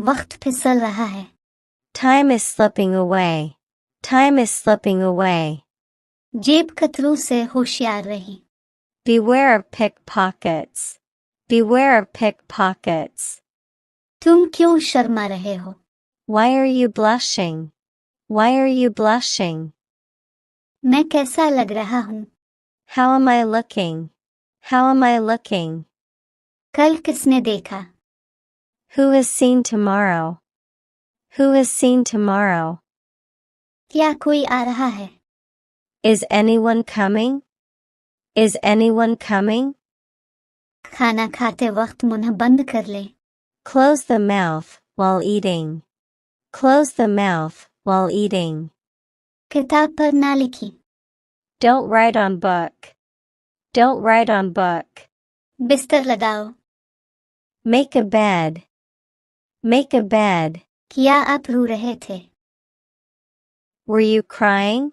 वक्त फिसल रहा है। Time is slipping away. Time is slipping away. जेब कतरों से होशियार रही। Beware of pickpockets. Beware of pickpockets. तुम क्यों शर्मा रहे हो? Why are you blushing? Why are you blushing? मैं कैसा लग रहा हूँ? How am I looking? How am I looking? कल किसने देखा? Who is seen tomorrow? Who is seen tomorrow? क्या कोई आ रहा है? Is anyone coming? Is anyone coming? खाना खाते वक्त मुंह बंद कर ले। Close the mouth while eating. Close the mouth while eating. किताब पर ना लिखी। Don't write on book. Don't write on book. बिस्तर लगाओ। Make a bed. Make a bed. क्या आप रो रहे थे? Were you crying?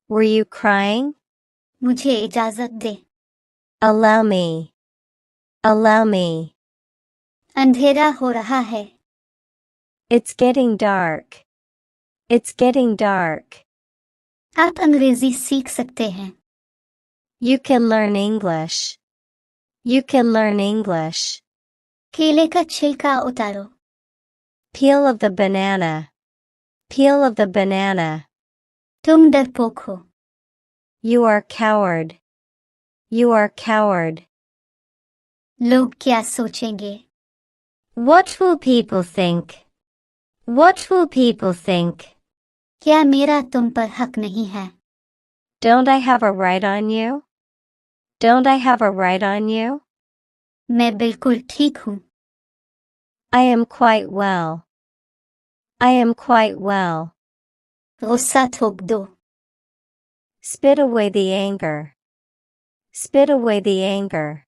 Were you crying? मुझे इजाजत दे। Allow me. Allow me. अंधेरा हो रहा है। It's getting dark. It's getting dark. आप अंग्रेजी सीख सकते हैं। You can learn English. You can learn English. केले का छिलका उतारो। Peel of the banana. Peel of the banana. तुम डरपोक हो। You are coward. You are coward. लोग क्या सोचेंगे? What will people think? What will people think? क्या मेरा तुम पर हक नहीं है? Don't I have a right on you? Don't I have a right on you? मैं बिल्कुल ठीक हूँ। I am quite well. I am quite well. गुस्सा थोक दो। Spit away the anger. Spit away the anger.